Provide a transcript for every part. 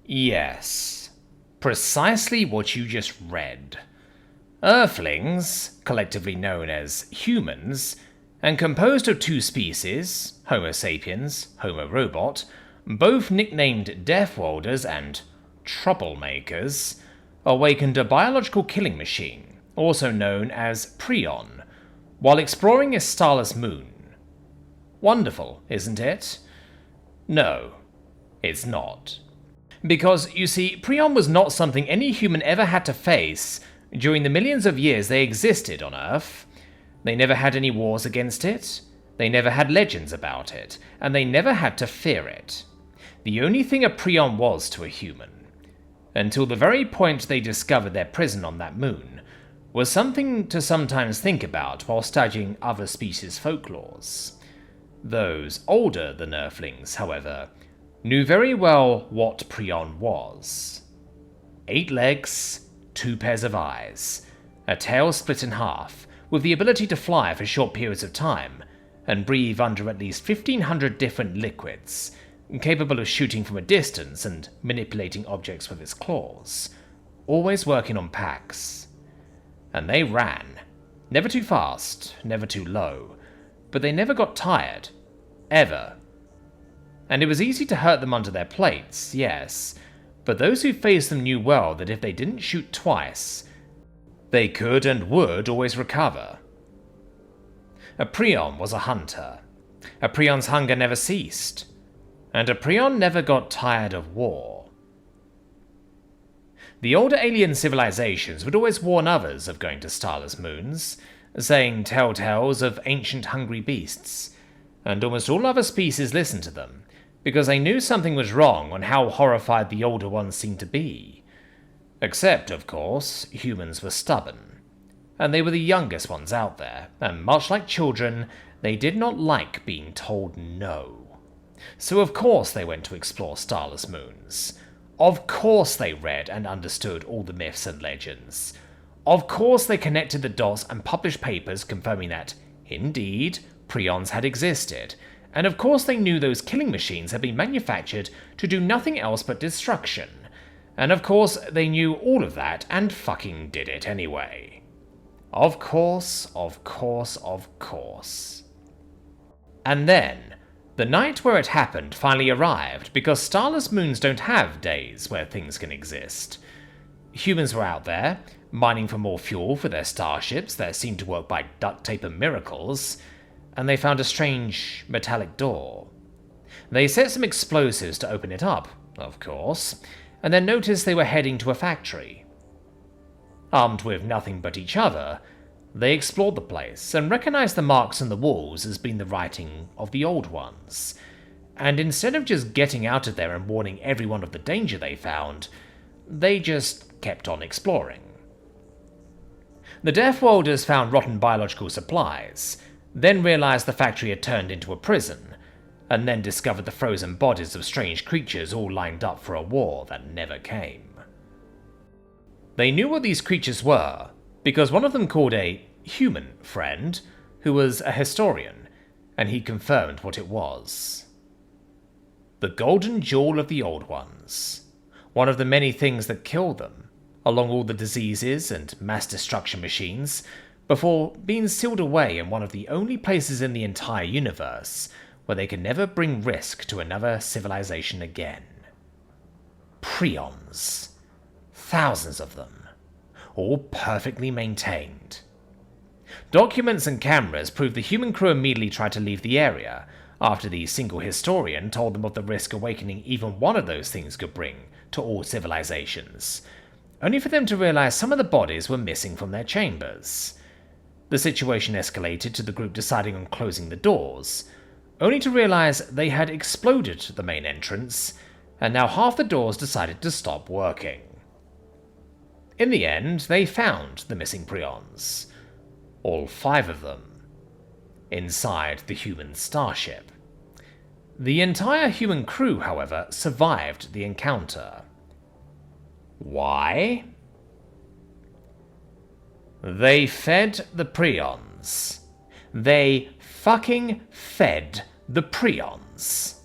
Yes, precisely what you just read. Earthlings, collectively known as humans, and composed of two species, Homo sapiens, Homo robot, both nicknamed Deathwalders and Troublemakers, awakened a biological killing machine, also known as prion, while exploring a starless moon. Wonderful, isn't it? No, it's not. Because, you see, prion was not something any human ever had to face during the millions of years they existed on Earth. They never had any wars against it, they never had legends about it, and they never had to fear it. The only thing a prion was to a human, until the very point they discovered their prison on that moon, was something to sometimes think about while studying other species' folklores. Those older than Earthlings, however, knew very well what prion was. 8 legs, 2 pairs of eyes, a tail split in half, with the ability to fly for short periods of time, and breathe under at least 1,500 different liquids, capable of shooting from a distance and manipulating objects with its claws, always working on packs. And they ran, never too fast, never too low, but they never got tired, ever. And it was easy to hurt them under their plates, yes, but those who faced them knew well that if they didn't shoot twice, they could and would always recover. A prion was a hunter. A prion's hunger never ceased, and a prion never got tired of war. The older alien civilizations would always warn others of going to starless moons, saying telltales of ancient hungry beasts, and almost all other species listened to them, because they knew something was wrong on how horrified the older ones seemed to be. Except, of course, humans were stubborn, and they were the youngest ones out there, and much like children, they did not like being told no. So of course they went to explore starless moons. Of course they read and understood all the myths and legends. Of course they connected the dots and published papers confirming that, indeed, prions had existed, and of course they knew those killing machines had been manufactured to do nothing else but destruction. And of course they knew all of that and fucking did it anyway. Of course, of course, of course. And then, the night where it happened finally arrived because starless moons don't have days where things can exist. Humans were out there, mining for more fuel for their starships that seemed to work by duct tape and miracles, and they found a strange metallic door. They set some explosives to open it up, of course, and then noticed they were heading to a factory. Armed with nothing but each other, they explored the place and recognized the marks on the walls as being the writing of the Old Ones, and instead of just getting out of there and warning everyone of the danger they found, they just kept on exploring. The Deathwalders found rotten biological supplies, then realized the factory had turned into a prison, and then discovered the frozen bodies of strange creatures all lined up for a war that never came. They knew what these creatures were, because one of them called a human friend, who was a historian, and he confirmed what it was. The golden jewel of the Old Ones, one of the many things that killed them, along all the diseases and mass destruction machines, before being sealed away in one of the only places in the entire universe where they can never bring risk to another civilization again. Prions. Thousands of them, all perfectly maintained. Documents and cameras prove the human crew immediately tried to leave the area after the single historian told them of the risk awakening even one of those things could bring to all civilizations, only for them to realize some of the bodies were missing from their chambers. The situation escalated to the group deciding on closing the doors, only to realize they had exploded the main entrance, and now half the doors decided to stop working. In the end, they found the missing prions, all 5 of them, inside the human starship. The entire human crew, however, survived the encounter. Why? They fed the prions. They fucking fed the prions.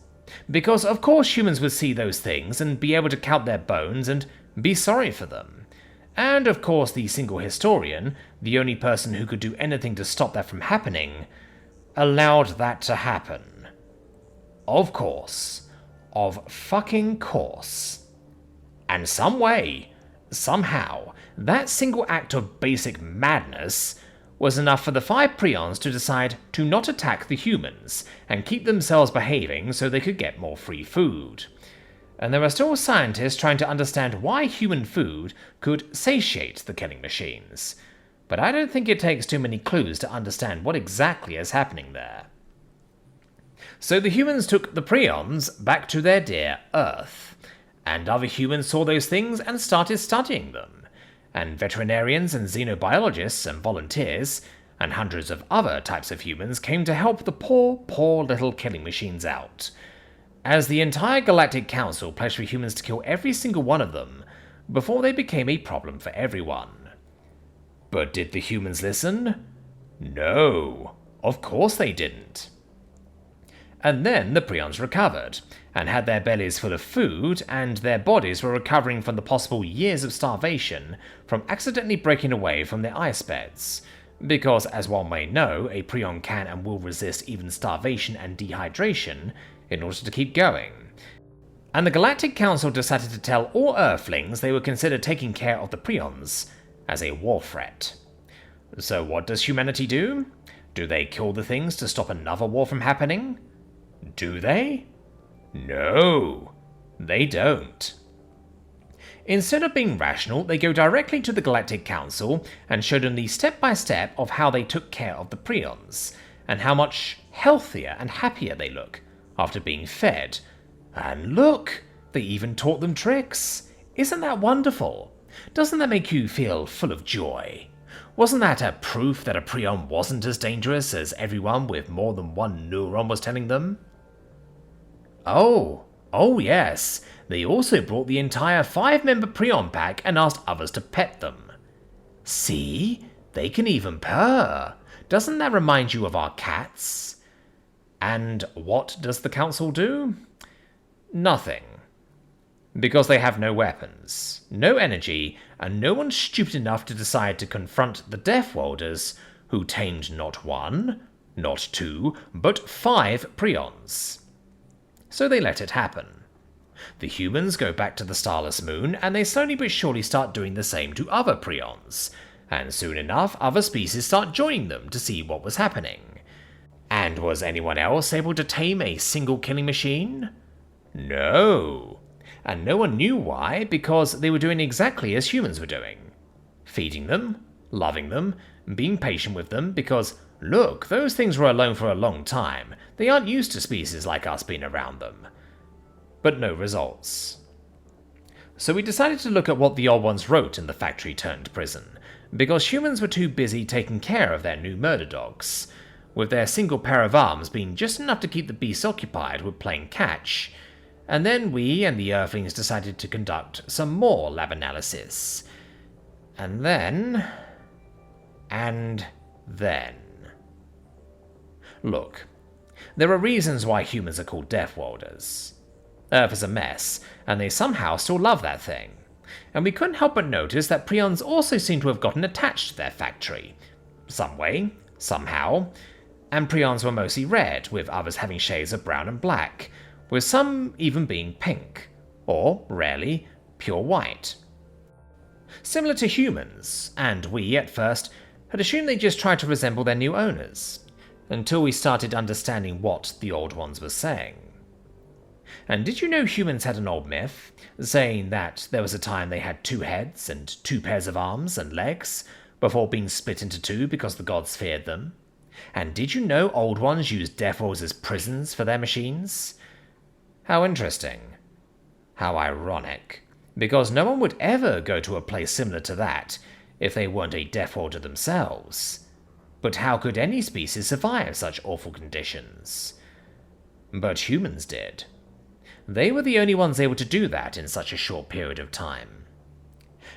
Because of course humans would see those things and be able to count their bones and be sorry for them. And of course the single historian, the only person who could do anything to stop that from happening, allowed that to happen. Of course. Of fucking course. And some way, somehow, that single act of basic madness was enough for the 5 prions to decide to not attack the humans and keep themselves behaving so they could get more free food. And there are still scientists trying to understand why human food could satiate the killing machines. But I don't think it takes too many clues to understand what exactly is happening there. So the humans took the prions back to their dear Earth, and other humans saw those things and started studying them. And veterinarians and xenobiologists and volunteers, and hundreds of other types of humans came to help the poor little killing machines out. As the entire Galactic Council pledged for humans to kill every single one of them, before they became a problem for everyone. But did the humans listen? No, of course they didn't. And then the prions recovered, and had their bellies full of food, and their bodies were recovering from the possible years of starvation from accidentally breaking away from their ice beds. Because, as one may know, a prion can and will resist even starvation and dehydration in order to keep going. And the Galactic Council decided to tell all Earthlings they would consider taking care of the prions as a war threat. So what does humanity do? Do they kill the things to stop another war from happening? Do they? No, they don't. Instead of being rational, they go directly to the Galactic Council and show them the step-by-step of how they took care of the prions, and how much healthier and happier they look after being fed. And look, they even taught them tricks. Isn't that wonderful? Doesn't that make you feel full of joy? Wasn't that a proof that a prion wasn't as dangerous as everyone with more than one neuron was telling them? Oh yes, they also brought the entire 5-member prion pack and asked others to pet them. See? They can even purr. Doesn't that remind you of our cats? And what does the council do? Nothing. Because they have no weapons, no energy, and no one stupid enough to decide to confront the Deathworlders, who tamed not 1, not 2, but 5 prions. So they let it happen. The humans go back to the starless moon, and they slowly but surely start doing the same to other prions, and soon enough other species start joining them to see what was happening. And was anyone else able to tame a single killing machine? No. And no one knew why, because they were doing exactly as humans were doing. Feeding them, loving them, being patient with them, because, look, those things were alone for a long time. They aren't used to species like us being around them. But no results. So we decided to look at what the old ones wrote in the factory-turned-prison, because humans were too busy taking care of their new murder dogs, with their single pair of arms being just enough to keep the beasts occupied with playing catch. And then we and the Earthlings decided to conduct some more lab analysis. And then... Look, there are reasons why humans are called Deathworlders. Earth is a mess, and they somehow still love that thing. And we couldn't help but notice that prions also seem to have gotten attached to their factory. Some way, somehow. And prions were mostly red, with others having shades of brown and black, with some even being pink, or, rarely, pure white. Similar to humans, and we, at first, had assumed they just tried to resemble their new owners, until we started understanding what the old ones were saying. And did you know humans had an old myth, saying that there was a time they had 2 heads and 2 pairs of arms and legs, before being split into 2 because the gods feared them? And did you know old ones used Deathworlds as prisons for their machines? How interesting. How ironic. Because no one would ever go to a place similar to that if they weren't a Deathworlder themselves. But how could any species survive such awful conditions? But humans did. They were the only ones able to do that in such a short period of time.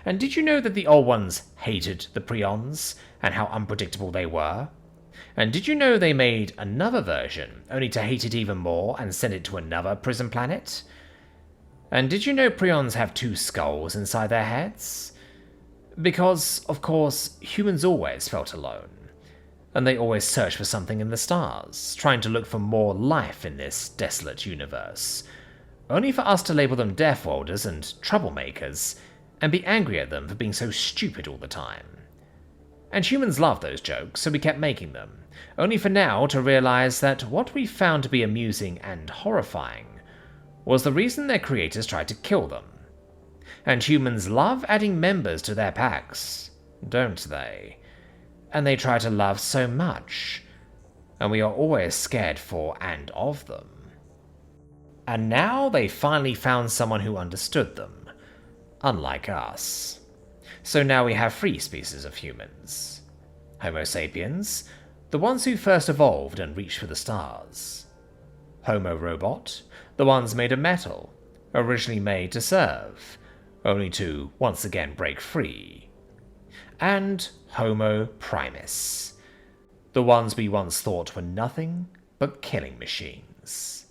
And did you know that the old ones hated the prions, and how unpredictable they were? And did you know they made another version, only to hate it even more and send it to another prison planet? And did you know prions have 2 skulls inside their heads? Because, of course, humans always felt alone. And they always searched for something in the stars, trying to look for more life in this desolate universe. Only for us to label them death holders and troublemakers, and be angry at them for being so stupid all the time. And humans loved those jokes, so we kept making them, only for now to realize that what we found to be amusing and horrifying was the reason their creators tried to kill them. And humans love adding members to their packs, don't they? And they try to love so much, and we are always scared for and of them. And now they finally found someone who understood them, unlike us. So now we have 3 species of humans. Homo sapiens, the ones who first evolved and reached for the stars. Homo robot, the ones made of metal, originally made to serve, only to once again break free. And Homo primus, the ones we once thought were nothing but killing machines.